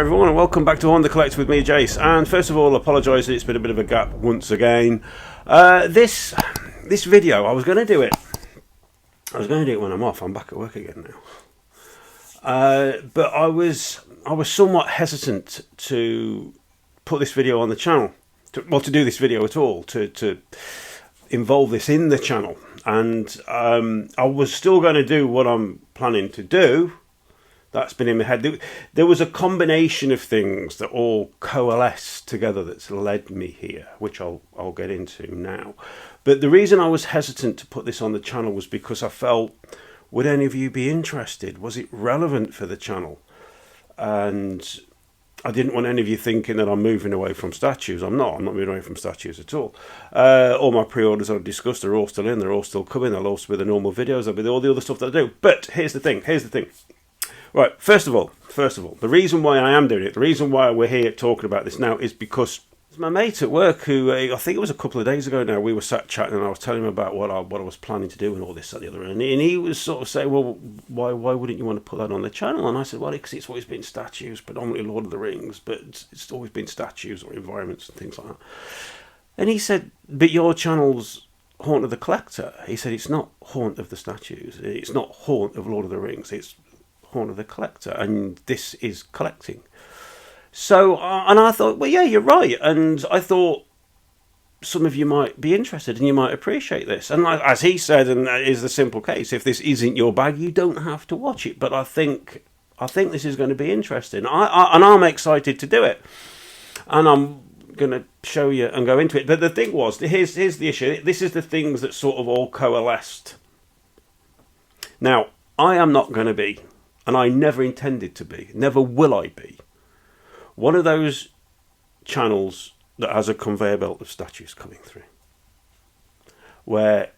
everyone, and welcome back to On The Collect with me, Jace. And first of all, apologise that it's been a bit of a gap once again. This video, I was going to do it when I'm off. I'm back at work again now. But I was somewhat hesitant to put this video on the channel, to do this video at all, to involve this in the channel. And I was still going to do what I'm planning to do. That's been in my head. There was a combination of things that all coalesced together that's led me here, which I'll get into now. But the reason I was hesitant to put this on the channel was because I felt, would any of you be interested? Was it relevant for the channel? And I didn't want any of you thinking that I'm moving away from statues. I'm not moving away from statues at all. All my pre-orders I've discussed are all still in. They're all still coming. They'll also be the normal videos. There'll be all the other stuff that I do. But here's the thing. Right, first of all, the reason why I am doing it, the reason why we're here talking about this now is because it's my mate at work who, I think it was a couple of days ago now, we were sat chatting and I was telling him about what I was planning to do and all this and the other. And he was sort of saying, well, why wouldn't you want to put that on the channel? And I said, well, because it's always been statues, predominantly Lord of the Rings, but it's always been statues or environments and things like that. And he said, but your channel's Haunt of the Collector. He said, it's not Haunt of the Statues. It's not Haunt of Lord of the Rings. It's Haunt of the Collector, and this is collecting. So, and I thought, well, yeah, you're right. And I thought some of you might be interested and you might appreciate this. And as he said, and that is the simple case, if this isn't your bag, you don't have to watch it. But I think this is going to be interesting. And I'm excited to do it. And I'm going to show you and go into it. But the thing was, here's the issue. This is the things that sort of all coalesced. Now, I am not going to be, and I never intended to be, never will I be, one of those channels that has a conveyor belt of statues coming through. Where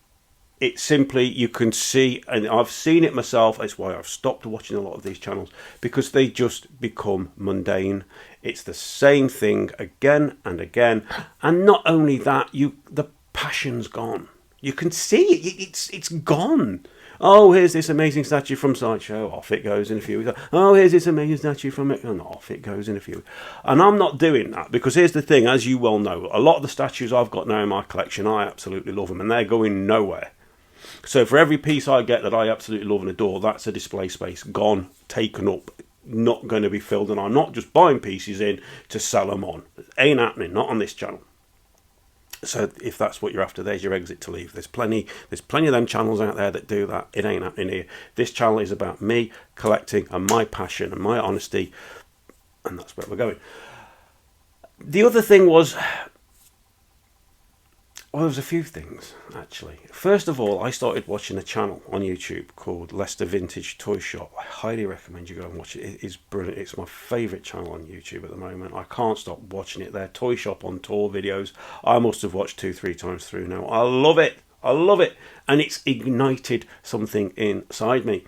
it's simply, you can see, and I've seen it myself, that's why I've stopped watching a lot of these channels, because they just become mundane. It's the same thing again and again. And not only that, the passion's gone. You can see it, it's gone. Oh, here's this amazing statue from Sideshow. Off it goes in a few weeks. Oh, here's this amazing statue from it. And off it goes in a few weeks. And I'm not doing that because here's the thing, as you well know, a lot of the statues I've got now in my collection, I absolutely love them and they're going nowhere. So for every piece I get that I absolutely love and adore, that's a display space gone, taken up, not going to be filled. And I'm not just buying pieces in to sell them on. It ain't happening, not on this channel. So if that's what you're after, there's your exit to leave. There's plenty of them channels out there that do that. It ain't happening here. This channel is about me collecting and my passion and my honesty, and that's where we're going. The other thing was, well, there was a few things, actually. First of all, I started watching a channel on YouTube called Leicester Vintage Toy Shop. I highly recommend you go and watch it. It is brilliant. It's my favourite channel on YouTube at the moment. I can't stop watching it. Their Toy Shop on Tour videos, I must have watched 2-3 times through now. I love it. And it's ignited something inside me.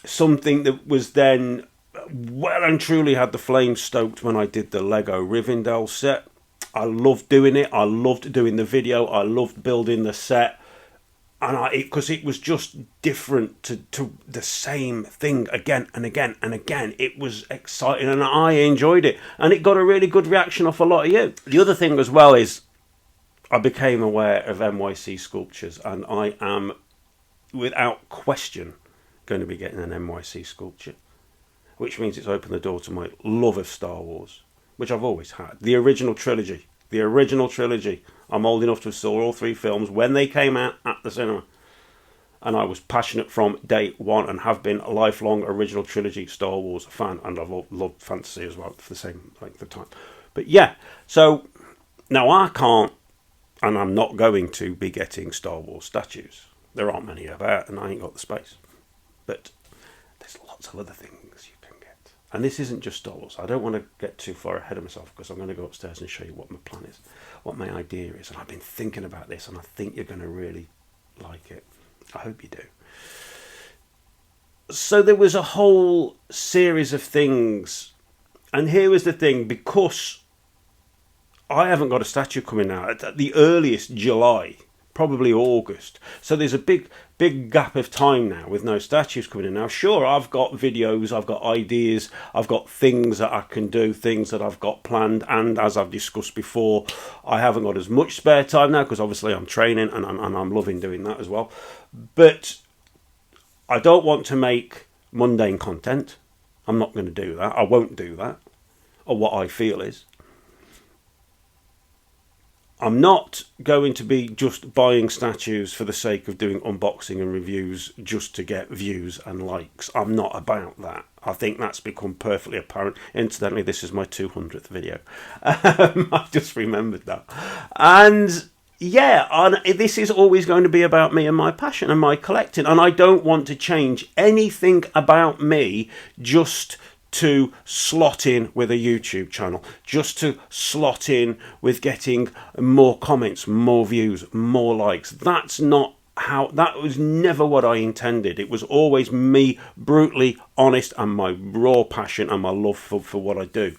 Something that was then well and truly had the flame stoked when I did the Lego Rivendell set. I loved doing it. I loved doing the video. I loved building the set, and because it was just different to the same thing again and again and again. It was exciting, and I enjoyed it, and it got a really good reaction off a lot of you. The other thing as well is I became aware of NYC sculptures, and I am, without question, going to be getting an NYC sculpture, which means it's opened the door to my love of Star Wars, which I've always had. The original trilogy. I'm old enough to have saw all 3 films when they came out at the cinema. And I was passionate from day one and have been a lifelong original trilogy Star Wars fan. And I've loved fantasy as well for the same length of time. But yeah, so now I can't, and I'm not going to be getting Star Wars statues. There aren't many about and I ain't got the space. But there's lots of other things you can get. And this isn't just Star Wars. I don't want to get too far ahead of myself because I'm going to go upstairs and show you what my plan is, what my idea is. And I've been thinking about this and I think you're going to really like it. I hope you do. So there was a whole series of things. And here was the thing, because I haven't got a statue coming out at the earliest July, probably August. So there's a big gap of time now with no statues coming in. Now, sure, I've got videos, I've got ideas, I've got things that I can do, things that I've got planned, and as I've discussed before, I haven't got as much spare time now because obviously I'm training and I'm loving doing that as well. But I don't want to make mundane content. I'm not going to do that. I won't do that, or what I feel is. I'm not going to be just buying statues for the sake of doing unboxing and reviews just to get views and likes. I'm not about that. I think that's become perfectly apparent. Incidentally, this is my 200th video. I've just remembered that. And yeah, this is always going to be about me and my passion and my collecting. And I don't want to change anything about me just to slot in with a YouTube channel, just to slot in with getting more comments, more views, more likes. That's not how, that was never what I intended. It was always me brutally honest and my raw passion and my love for what I do.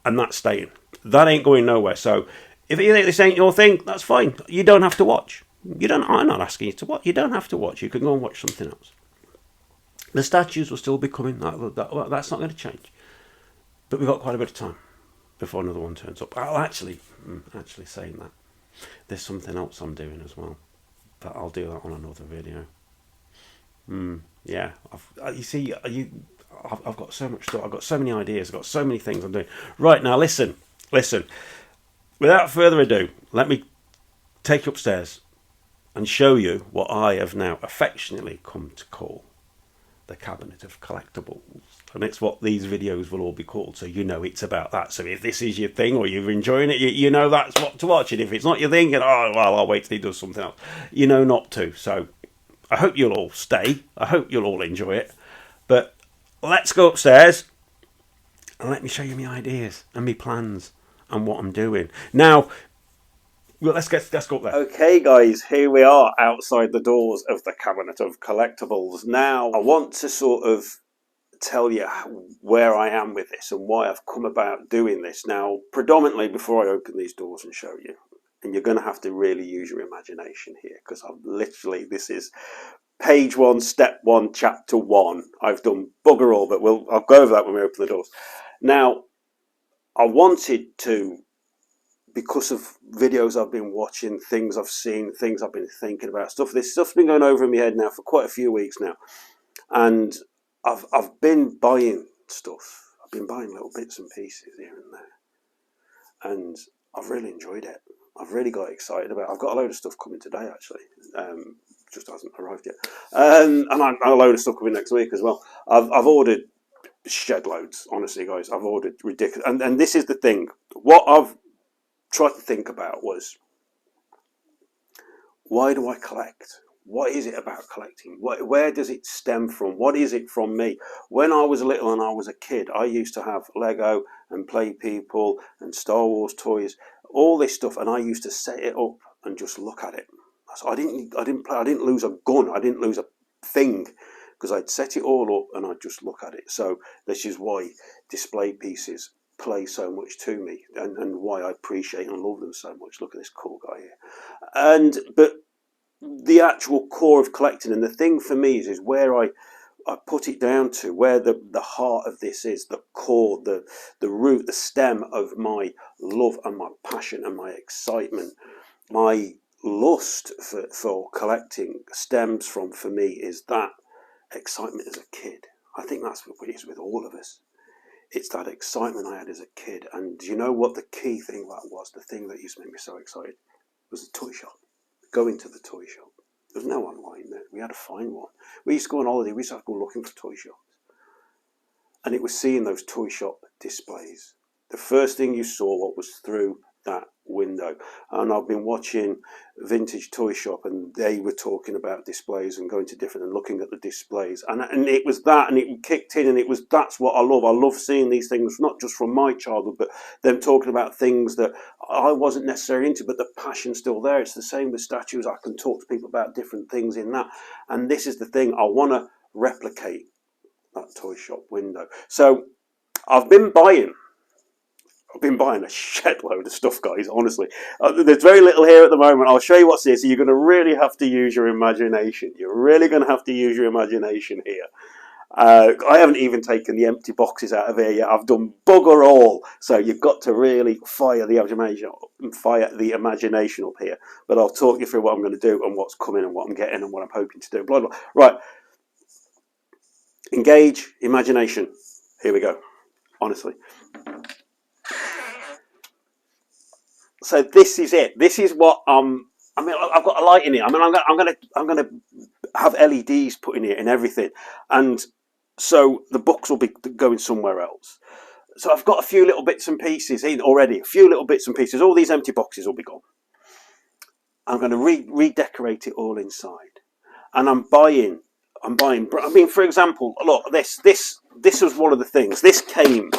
And that's staying. That ain't going nowhere. So if you think this ain't your thing, that's fine. You don't have to watch. I'm not asking you to watch. You don't have to watch. You can go and watch something else. The statues will still be coming. That's not going to change. But we've got quite a bit of time before another one turns up. Actually saying that, there's something else I'm doing as well. But I'll do that on another video. Yeah. I've got so much stuff. I've got so many ideas. I've got so many things I'm doing. Right, now listen. Without further ado, let me take you upstairs and show you what I have now affectionately come to call the cabinet of collectibles. And it's what these videos will all be called, so you know it's about that. So if this is your thing or you're enjoying it, you know that's what to watch. And if it's not your thing, oh well, I'll wait till he does something else. You know not to. So I hope you'll all stay. I hope you'll all enjoy it. But let's go upstairs and let me show you my ideas and my plans and what I'm doing. Now, well, let's go up there. Okay, guys, here we are outside the doors of the cabinet of collectibles. Now, I want to sort of tell you where I am with this and why I've come about doing this. Now, predominantly, before I open these doors and show you, and you're going to have to really use your imagination here, because I'm literally, this is page 1, step 1, chapter 1. I've done bugger all, but I'll go over that when we open the doors. Now, I wanted to, because of videos I've been watching, things I've seen, things I've been thinking about, this stuff's been going over in my head now for quite a few weeks now. And I've been buying stuff. I've been buying little bits and pieces here and there. And I've really enjoyed it. I've really got excited about it. I've got a load of stuff coming today, actually. Just hasn't arrived yet. And a load of stuff coming next week as well. I've ordered shed loads, honestly, guys. I've ordered ridiculous. And this is the thing. What I've tried to think about was, why do I collect? What is it about collecting? Where does it stem from? What is it from me? When I was little and I was a kid, I used to have Lego and Play People and Star Wars toys, all this stuff, and I used to set it up and just look at it. So I didn't lose a gun. I didn't lose a thing, because I'd set it all up and I'd just look at it. So this is why display pieces play so much to me, and why I appreciate and love them so much. Look at this cool guy here. But the actual core of collecting, and the thing for me is where I put it down to, where the heart of this is, the core, the root, the stem of my love and my passion and my excitement. My lust for collecting stems from, for me, is that excitement as a kid. I think that's what it is with all of us. It's that excitement I had as a kid. And you know what the key thing that was? The thing that used to make me so excited was the toy shop. Going to the toy shop. There was no online there. We had to find one. We used to go on holiday. We used to have to go looking for toy shops. And it was seeing those toy shop displays. The first thing you saw was through that window. And I've been watching Vintage Toy Shop, and they were talking about displays and going to different and looking at the displays, and it was that, and it kicked in, and that's what I love seeing these things, not just from my childhood, but them talking about things that I wasn't necessarily into, but the passion's still there. It's the same with statues. I can talk to people about different things in that, and this is the thing, I want to replicate that toy shop window. So I've been buying I've been buying a shed load of stuff, guys, honestly. There's very little here at the moment. I'll show you what's here. So you're going to really have to use your imagination. You're really going to have to use your imagination here. I haven't even taken the empty boxes out of here yet. I've done bugger all. So you've got to really fire the imagination up here. But I'll talk you through what I'm going to do and what's coming and what I'm getting and what I'm hoping to do. Blah, blah. Right. Engage imagination. Here we go. Honestly. So this is it. This is what I mean, I've got a light in it. I mean, I'm gonna have LEDs put in it and everything, and so the books will be going somewhere else. So I've got a few little bits and pieces in already. A few little bits and pieces. All these empty boxes will be gone. I'm going to redecorate it all inside, and I'm buying. I mean, for example, look, this was one of the things. This came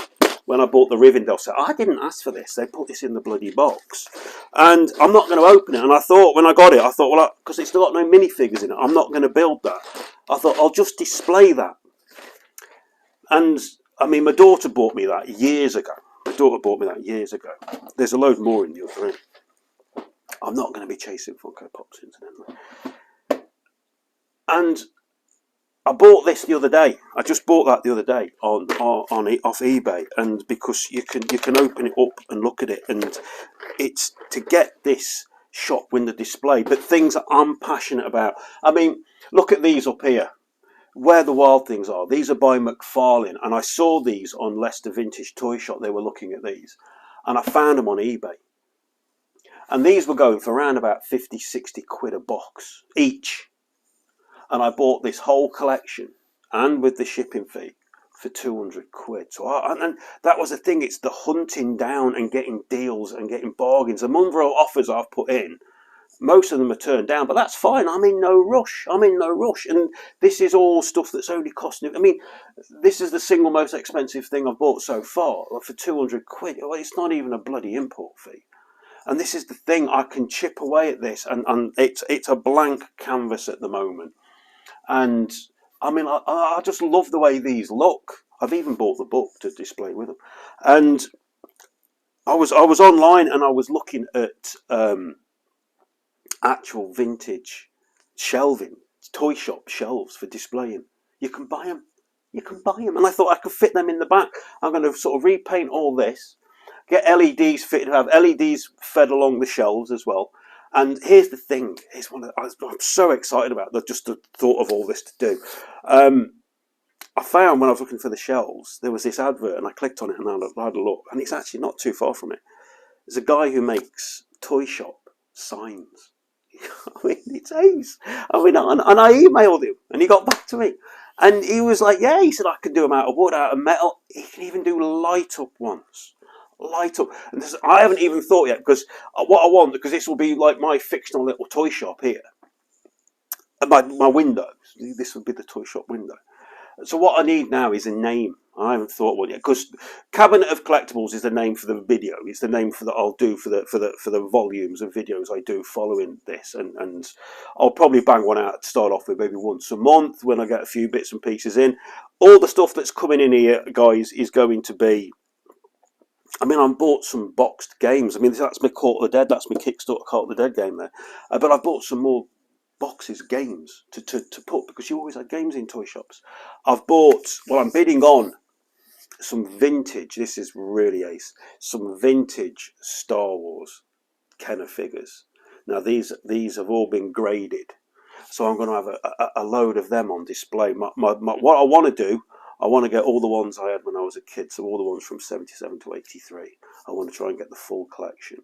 when I bought the Rivendell set. I didn't ask for this. They put this in the bloody box. And I'm not going to open it. And I thought, when I got it, I thought, well, because it's still got no minifigures in it, I'm not going to build that. I thought, I'll just display that. And, I mean, my daughter bought me that years ago. There's a load more in the other end. I'm not going to be chasing Funko Pops, incidentally. And I bought this the other day. I just bought that the other day off eBay, and because you can open it up and look at it, and it's to get this shop window display, but things that I'm passionate about. I mean, look at these up here, where the wild things are. These are by McFarlane, and I saw these on Leicester Vintage Toy Shop. They were looking at these, and I found them on eBay, and these were going for around about 50-60 quid a box each. And I bought this whole collection, and with the shipping fee, for 200 quid. So and that was the thing. It's the hunting down and getting deals and getting bargains. The number of offers I've put in, most of them are turned down, but that's fine. I'm in no rush. And this is all stuff that's only costing. I mean, this is the single most expensive thing I've bought so far for 200 quid. Well, it's not even a bloody import fee. And this is the thing. I can chip away at this, and it's a blank canvas at the moment. And I mean, I just love the way these look. I've even bought the book to display with them. And I was online, and I was looking at actual vintage shelving, toy shop shelves for displaying. You can buy them. And I thought I could fit them in the back. I'm going to sort of repaint all this, get LEDs fitted, have LEDs fed along the shelves as well. And here's the thing, I'm so excited about just the thought of all this to do. I found when I was looking for the shelves, there was this advert, and I clicked on it and I had a look, and it's actually not too far from it. There's a guy who makes toy shop signs. I mean, it's ace. I mean, and I emailed him, and he got back to me. And he was like, yeah, he said, I can do them out of wood, out of metal. He can even do light up ones. Light up, and I haven't even thought yet, because what I want, because this will be like my fictional little toy shop here, and my window. This would be the toy shop window. So what I need now is a name. I haven't thought one yet, because Cabinet of Collectibles is the name for the video. It's the name I'll do for the volumes of videos I do following this, and I'll probably bang one out to start off with, maybe once a month when I get a few bits and pieces in. All the stuff that's coming in here, guys, is going to be. I mean, I bought some boxed games. I mean, that's my Court of the Dead. That's my Kickstarter Court of the Dead game there. But I bought some more boxes, games to put, because you always had games in toy shops. I've bought, well, I'm bidding on some vintage. This is really ace. Some vintage Star Wars Kenner figures. Now, these have all been graded. So I'm going to have a load of them on display. What I want to do, I want to get all the ones I had when I was a kid, so all the ones from 77 to 83. I want to try and get the full collection.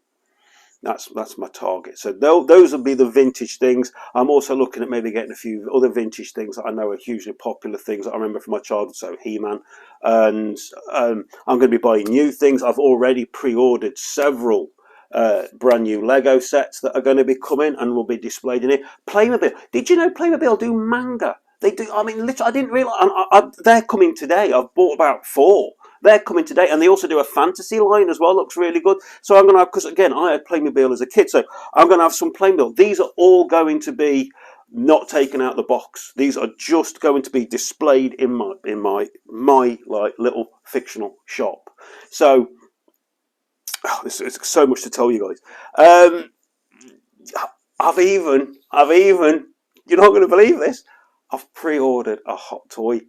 That's my target. So those will be the vintage things. I'm also looking at maybe getting a few other vintage things that I know are hugely popular things that I remember from my childhood, so He-Man. And I'm going to be buying new things. I've already pre-ordered several brand new Lego sets that are going to be coming and will be displayed in here. Playmobil. Did you know Playmobil do manga? They do. I mean, literally, I didn't realise. They're coming today. I've bought about 4. They're coming today, and they also do a fantasy line as well. Looks really good. So I'm going to have, because again, I had Playmobil as a kid, so I'm going to have some Playmobil. These are all going to be not taken out of the box. These are just going to be displayed in my like little fictional shop. So Oh, there's so much to tell you guys. I've even, you're not going to believe this. I've pre-ordered a hot toy.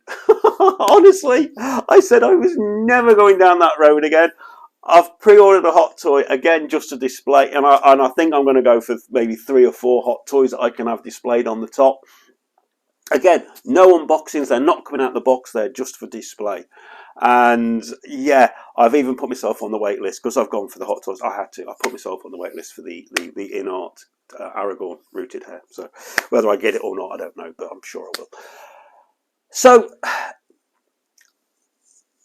Honestly, I said I was never going down that road again. I've pre-ordered a hot toy again just to display, and I think I'm going to go for maybe 3 or 4 hot toys that I can have displayed on the top. Again, no unboxings. They're not coming out of the box. They're just for display. And yeah, I've even put myself on the wait list because I've gone for the hot toys. I had to. I put myself on the wait list for the in-art Aragorn rooted hair. So whether I get it or not, I don't know, but I'm sure I will. So,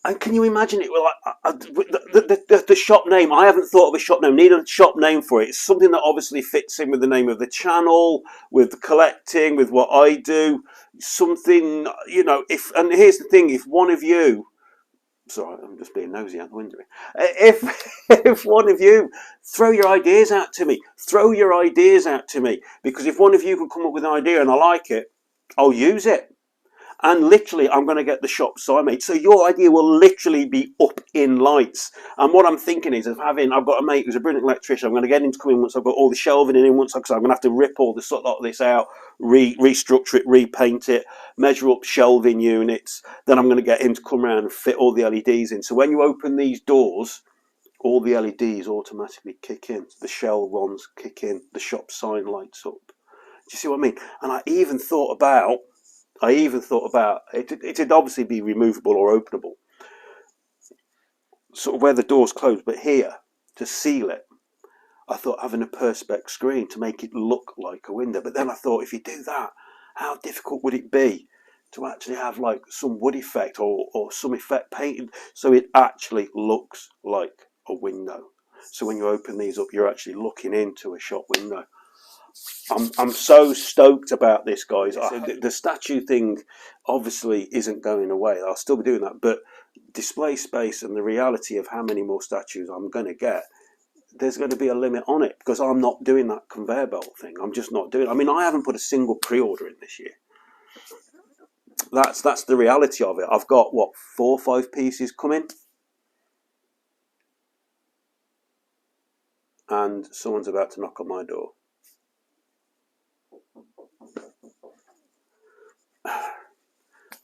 and can you imagine it? Well, the shop name. I haven't thought of a shop name. Need a shop name for it. It's something that obviously fits in with the name of the channel, with the collecting, with what I do. Something, you know. And here's the thing: if one of you, sorry, I'm just being nosy out the window. If one of you, throw your ideas out to me. Throw your ideas out to me, because if one of you can come up with an idea and I like it, I'll use it. And literally, I'm going to get the shop sign made. So your idea will literally be up in lights. And what I'm thinking is, I've got a mate who's a brilliant electrician. I'm going to get him to come in once I've got all the shelving in once, because I'm going to have to rip all this lot of this out, restructure it, repaint it, measure up shelving units. Then I'm going to get him to come around and fit all the LEDs in. So when you open these doors, all the LEDs automatically kick in. The shell ones kick in. The shop sign lights up. Do you see what I mean? And I even thought about it'd obviously be removable or openable, sort of where the door's closed, but here, to seal it, I thought having a perspex screen to make it look like a window. But then I thought, if you do that, how difficult would it be to actually have like some wood effect or some effect painted so it actually looks like a window? So when you open these up, you're actually looking into a shop window. I'm so stoked about this, guys. The statue thing obviously isn't going away. I'll still be doing that, but display space and the reality of how many more statues I'm going to get, there's going to be a limit on it, because I'm not doing that conveyor belt thing. I'm just not doing it. I mean, I haven't put a single pre-order in this year. That's the reality of it. I've got, what, 4 or 5 pieces coming? And someone's about to knock on my door.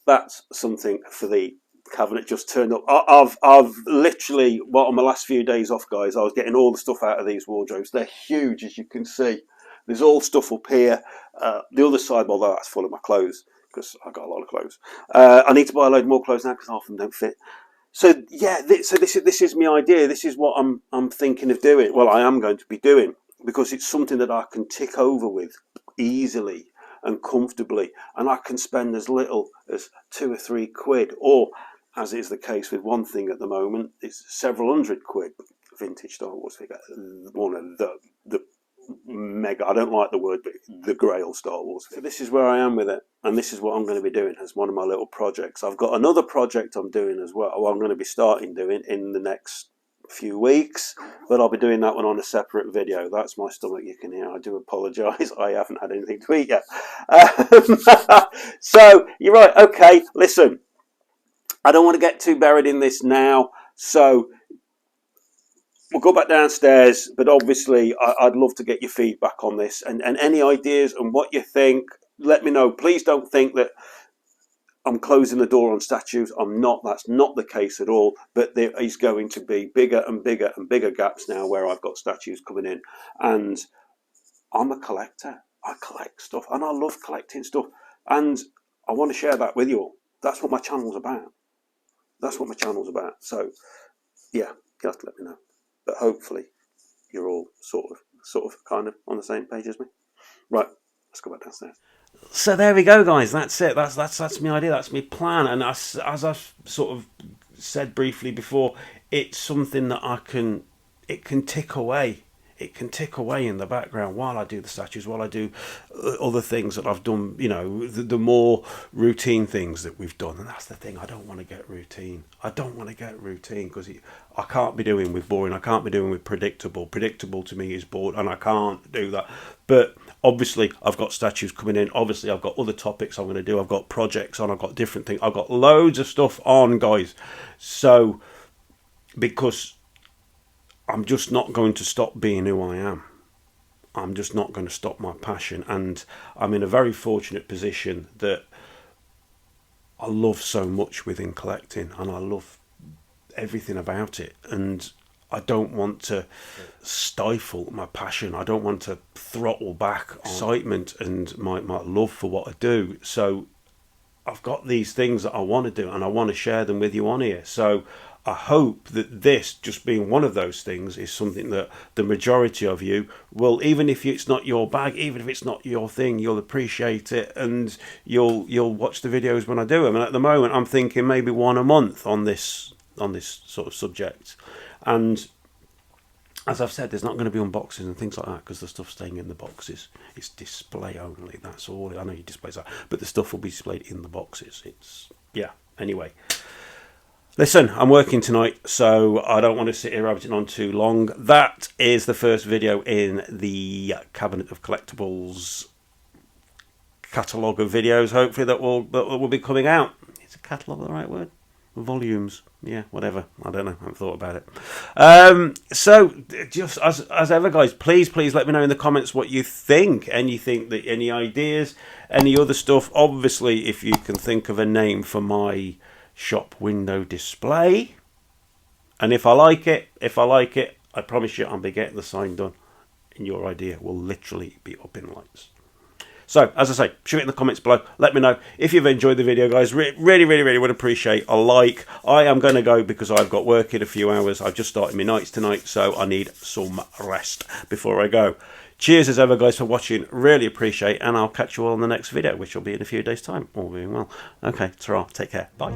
That's something for the cabinet. Just turned up. I've literally, on my last few days off, guys, I was getting all the stuff out of these wardrobes. They're huge, as you can see. There's all stuff up here. The other side, well, that's full of my clothes, because I've got a lot of clothes. I need to buy a load more clothes now, because half of them don't fit. So yeah, this is my idea. This is what I'm thinking of doing. Well, I am going to be doing, because it's something that I can tick over with easily and comfortably, and I can spend as little as 2 or 3 quid, or as is the case with one thing at the moment, it's several hundred quid. Vintage Star Wars figure, one of the mega, I don't like the word, but the Grail Star Wars figure. So this is where I am with it, and this is what I'm going to be doing as one of my little projects. I've got another project I'm doing as well, I'm going to be starting doing in the next few weeks, but I'll be doing that one on a separate video. That's my stomach, you can hear. I do apologise, I haven't had anything to eat yet. So you're right. Okay, listen, I don't want to get too buried in this now, so we'll go back downstairs. But obviously I'd love to get your feedback on this, and any ideas and what you think. Let me know. Please don't think that I'm closing the door on statues. I'm not. That's not the case at all. But there is going to be bigger and bigger and bigger gaps now where I've got statues coming in. And I'm a collector. I collect stuff, and I love collecting stuff. And I want to share that with you all. That's what my channel's about. That's what my channel's about. So, yeah, you have to let me know. But hopefully, you're all sort of, kind of on the same page as me. Right, let's go back downstairs. So there we go, guys. That's it. That's my idea. That's my plan. And as I've sort of said briefly before, it's something that it can tick away. It can tick away in the background while I do the statues, while I do other things that I've done, you know, the more routine things that we've done. And that's the thing. I don't want to get routine. I don't want to get routine, because I can't be doing with boring. I can't be doing with predictable. Predictable to me is bored, and I can't do that. But obviously, I've got statues coming in. Obviously, I've got other topics I'm going to do. I've got projects on. I've got different things. I've got loads of stuff on, guys. So, because I'm just not going to stop being who I am. I'm just not going to stop my passion. And I'm in a very fortunate position that I love so much within collecting, and I love everything about it. And I don't want to stifle my passion. I don't want to throttle back excitement and my love for what I do. So I've got these things that I want to do, and I want to share them with you on here. So I hope that this, just being one of those things, is something that the majority of you will, even if it's not your bag, even if it's not your thing, you'll appreciate it, and you'll watch the videos when I do them. And at the moment, I'm thinking maybe one a month on this sort of subject. And as I've said, there's not going to be unboxings and things like that, because the stuff's staying in the boxes. It's display only. That's all. I know you display that, but the stuff will be displayed in the boxes. Yeah. Anyway. Listen, I'm working tonight, so I don't want to sit here rabbiting on too long. That is the first video in the Cabinet of Collectibles catalogue of videos, hopefully, that will be coming out. Is a catalogue the right word? Volumes. Yeah, whatever. I don't know. I haven't thought about it. So, just as ever, guys, please let me know in the comments what you think. Any ideas, any other stuff. Obviously, if you can think of a name for my shop window display, and if I like it, I promise you I'll be getting the sign done, and your idea will literally be up in lights. So, as I say, shoot it in the comments below. Let me know if you've enjoyed the video, guys. Really would appreciate a like. I am going to go because I've got work in a few hours. I've just started my nights tonight, so I need some rest before I go. Cheers as ever, guys, for watching. Really appreciate it, and I'll catch you all in the next video, which will be in a few days' time, all being well. Okay, ta-ra. Take care. Bye.